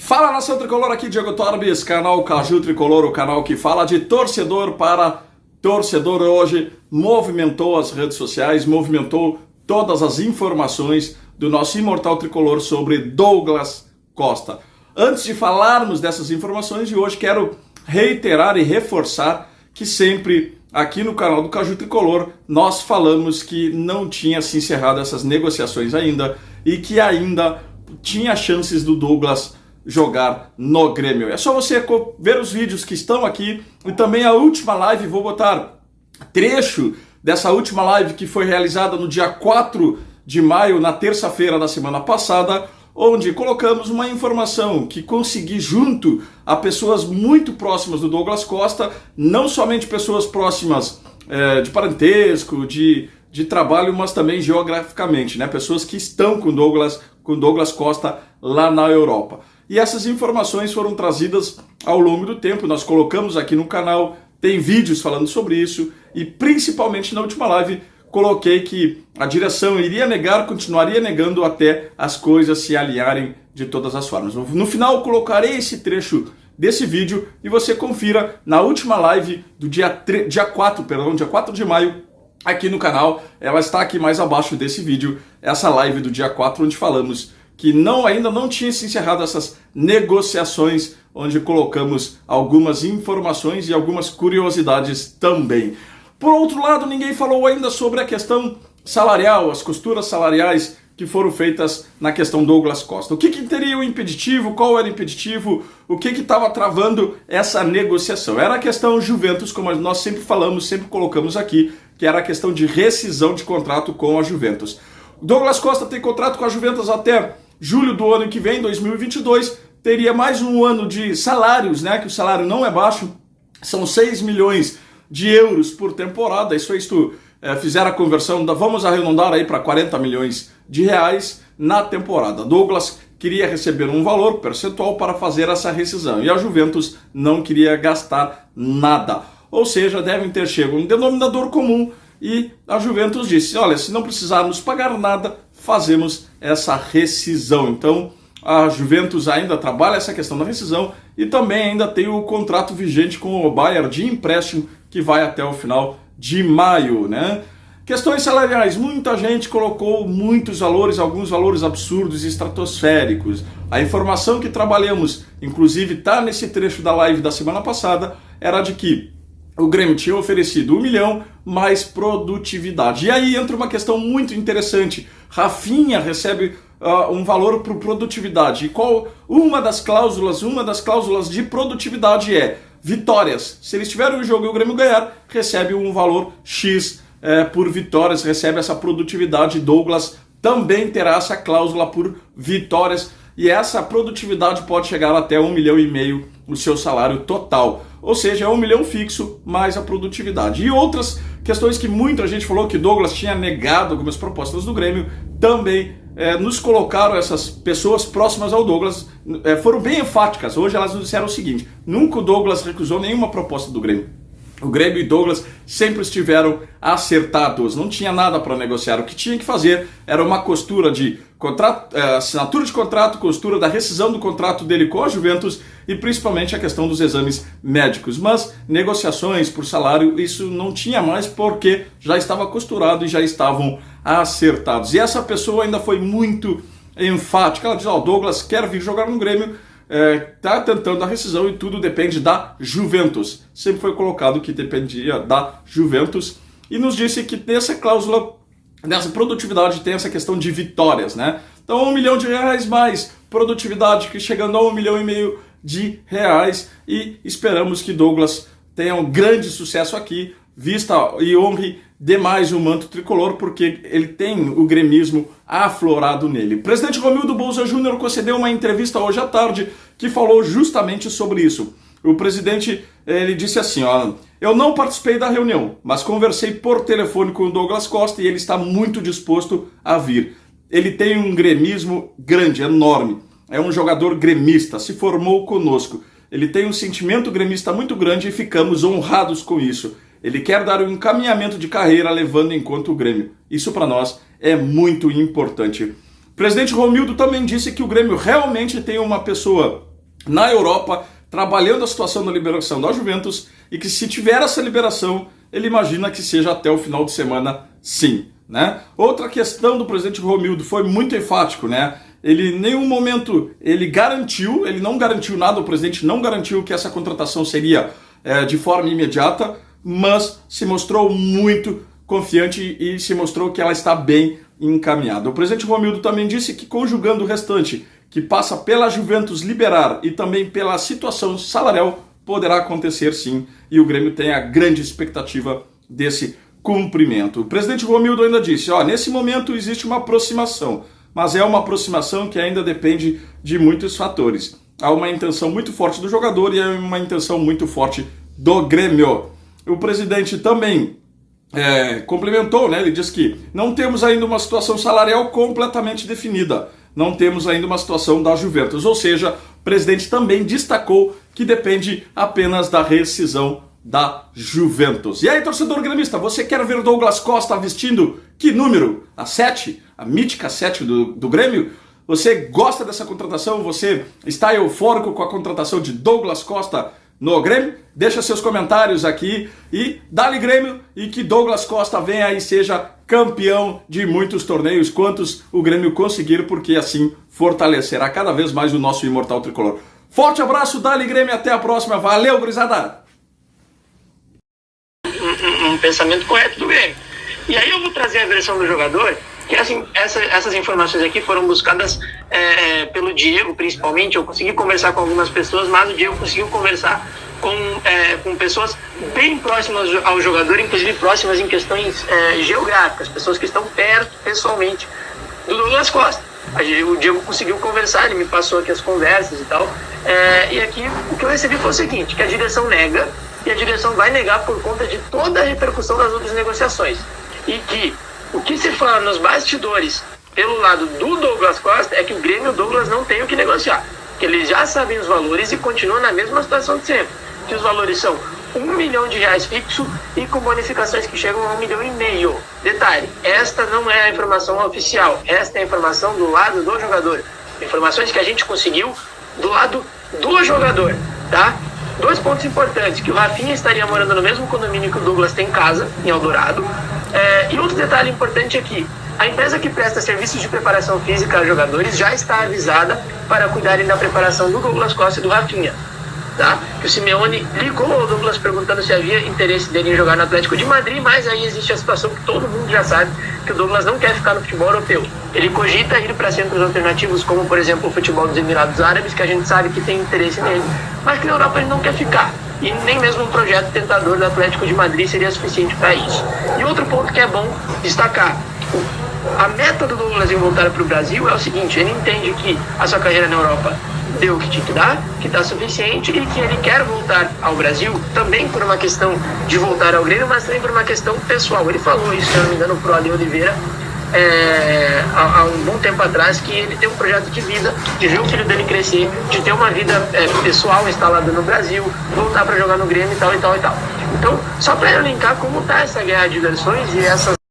Fala, nação tricolor, aqui Diego Torbes, canal Caju Tricolor, o canal que fala de torcedor para torcedor. Hoje movimentou as redes sociais, movimentou todas as informações do nosso imortal tricolor sobre Douglas Costa. Antes de falarmos dessas informações de hoje, quero reiterar e reforçar que sempre aqui no canal do Caju Tricolor nós falamos que não tinha se encerrado essas negociações ainda e que ainda tinha chances do Douglas jogar no Grêmio. É só você ver os vídeos que estão aqui e também a última live. Vou botar trecho dessa última live que foi realizada no dia 4 de maio, na terça-feira da semana passada, onde colocamos uma informação que consegui junto a pessoas muito próximas do Douglas Costa, não somente pessoas próximas de parentesco, de trabalho, mas também geograficamente, né? Pessoas que estão com Douglas Costa lá na Europa. E essas informações foram trazidas ao longo do tempo, nós colocamos aqui no canal, tem vídeos falando sobre isso, e principalmente na última live coloquei que a direção iria negar, continuaria negando até as coisas se alinharem de todas as formas. No final colocarei esse trecho desse vídeo e você confira na última live do dia 4 de maio, aqui no canal. Ela está aqui mais abaixo desse vídeo, essa live do dia 4, onde falamos que ainda não tinha se encerrado essas negociações, onde colocamos algumas informações e algumas curiosidades também. Por outro lado, ninguém falou ainda sobre a questão salarial, as costuras salariais que foram feitas na questão Douglas Costa. O que teria o impeditivo, qual era o impeditivo, o que estava travando essa negociação? Era a questão Juventus, como nós sempre falamos, sempre colocamos aqui, que era a questão de rescisão de contrato com a Juventus. Douglas Costa tem contrato com a Juventus até julho do ano que vem, 2022, teria mais um ano de salários, né? Que o salário não é baixo, são 6 milhões de euros por temporada. Isso é, fizer a conversão, vamos arredondar aí para 40 milhões de reais na temporada. Douglas queria receber um valor percentual para fazer essa rescisão e a Juventus não queria gastar nada. Ou seja, devem ter chegado a um denominador comum e a Juventus disse: olha, se não precisarmos pagar nada, fazemos essa rescisão. Então a Juventus ainda trabalha essa questão da rescisão e também ainda tem o contrato vigente com o Bayern de empréstimo que vai até o final de maio, né? Questões salariais, muita gente colocou muitos valores, alguns valores absurdos e estratosféricos. A informação que trabalhamos, inclusive está nesse trecho da live da semana passada, era de que o Grêmio tinha oferecido 1 milhão mais produtividade. E aí entra uma questão muito interessante. Rafinha recebe um valor por produtividade. E qual uma das cláusulas de produtividade é vitórias. Se eles tiverem um jogo e o Grêmio ganhar, recebe um valor X por vitórias, recebe essa produtividade. Douglas também terá essa cláusula por vitórias. E essa produtividade pode chegar até 1,5 milhão o seu salário total. Ou seja, é 1 milhão fixo mais a produtividade. E outras questões que muita gente falou que Douglas tinha negado algumas propostas do Grêmio, também nos colocaram essas pessoas próximas ao Douglas, foram bem enfáticas. Hoje elas nos disseram o seguinte: nunca o Douglas recusou nenhuma proposta do Grêmio. O Grêmio e Douglas sempre estiveram acertados, não tinha nada para negociar. O que tinha que fazer era uma costura de contrato, assinatura de contrato, costura da rescisão do contrato dele com a Juventus e principalmente a questão dos exames médicos. Mas negociações por salário, isso não tinha mais porque já estava costurado e já estavam acertados. E essa pessoa ainda foi muito enfática. Ela diz: o Douglas quer vir jogar no Grêmio, está tentando a rescisão e tudo depende da Juventus. Sempre foi colocado que dependia da Juventus e nos disse que nessa cláusula, nessa produtividade, tem essa questão de vitórias, né? Então 1 milhão de reais mais produtividade, que chegando a 1,5 milhão de reais, e esperamos que Douglas tenha um grande sucesso aqui, vista e honre demais o manto tricolor, porque ele tem o gremismo aflorado nele. O presidente Romildo Bolzan Júnior concedeu uma entrevista hoje à tarde que falou justamente sobre isso. O presidente, ele disse assim: eu não participei da reunião, mas conversei por telefone com o Douglas Costa e ele está muito disposto a vir. Ele tem um gremismo grande, enorme. É um jogador gremista, se formou conosco. Ele tem um sentimento gremista muito grande e ficamos honrados com isso. Ele quer dar um encaminhamento de carreira levando em conta o Grêmio. Isso para nós é muito importante. O presidente Romildo também disse que o Grêmio realmente tem uma pessoa na Europa, trabalhando a situação da liberação da Juventus, e que se tiver essa liberação, ele imagina que seja até o final de semana, sim, né? Outra questão do presidente Romildo foi muito enfático, né? Ele em nenhum momento ele não garantiu nada, o presidente não garantiu que essa contratação seria de forma imediata, mas se mostrou muito confiante e se mostrou que ela está bem encaminhada. O presidente Romildo também disse que, conjugando o restante, que passa pela Juventus liberar e também pela situação salarial, poderá acontecer sim, e o Grêmio tem a grande expectativa desse cumprimento. O presidente Romildo ainda disse, nesse momento existe uma aproximação, mas é uma aproximação que ainda depende de muitos fatores. Há uma intenção muito forte do jogador e há uma intenção muito forte do Grêmio. O presidente também complementou, né? Ele disse que não temos ainda uma situação salarial completamente definida, não temos ainda uma situação da Juventus, ou seja, o presidente também destacou que depende apenas da rescisão da Juventus. E aí, torcedor gremista, você quer ver Douglas Costa vestindo que número? A 7? A mítica 7 do Grêmio? Você gosta dessa contratação? Você está eufórico com a contratação de Douglas Costa no Grêmio? Deixa seus comentários aqui e dá-lhe Grêmio, e que Douglas Costa venha e seja campeão de muitos torneios, quantos o Grêmio conseguir, porque assim fortalecerá cada vez mais o nosso imortal tricolor. Forte abraço, dá-lhe Grêmio, até a próxima, valeu, gurizada! Um pensamento correto do Grêmio. E aí eu vou trazer a versão do jogador, que assim, essas informações aqui foram buscadas pelo Diego, principalmente. Eu consegui conversar com algumas pessoas, mas o Diego conseguiu conversar com pessoas bem próximas ao jogador, inclusive próximas em questões geográficas, pessoas que estão perto, pessoalmente, do Douglas Costa. O Diego conseguiu conversar, ele me passou aqui as conversas e tal, e aqui o que eu recebi foi o seguinte, que a direção nega, e a direção vai negar por conta de toda a repercussão das outras negociações, e que o que se fala nos bastidores pelo lado do Douglas Costa é que o Grêmio e o Douglas não tem o que negociar, que eles já sabem os valores e continuam na mesma situação de sempre, que os valores são R$1 milhão fixo e com bonificações que chegam a R$1,5 milhão. Detalhe, esta não é a informação oficial, esta é a informação do lado do jogador, informações que a gente conseguiu do lado do jogador, tá? 2 pontos importantes, que o Rafinha estaria morando no mesmo condomínio que o Douglas tem casa, em Eldorado. E outro detalhe importante aqui, a empresa que presta serviços de preparação física a jogadores já está avisada para cuidarem da preparação do Douglas Costa e do Rafinha. Tá? Que o Simeone ligou ao Douglas perguntando se havia interesse dele em jogar no Atlético de Madrid, mas aí existe a situação que todo mundo já sabe, que o Douglas não quer ficar no futebol europeu. Ele cogita ir para centros alternativos, como por exemplo o futebol dos Emirados Árabes, que a gente sabe que tem interesse nele, mas que na Europa ele não quer ficar. E nem mesmo um projeto tentador do Atlético de Madrid seria suficiente para isso. E outro ponto que é bom destacar, a meta do Douglas em voltar para o Brasil é o seguinte, ele entende que a sua carreira na Europa deu o que tinha que dar, que está suficiente, e que ele quer voltar ao Brasil, também por uma questão de voltar ao Grêmio, mas também por uma questão pessoal. Ele falou isso, se eu não me engano, pro Ale Oliveira, há um bom tempo atrás, que ele tem um projeto de vida, de ver o filho dele crescer, de ter uma vida pessoal instalada no Brasil, voltar para jogar no Grêmio e tal, e tal, e tal. Então, só para eu linkar como está essa guerra de versões e essas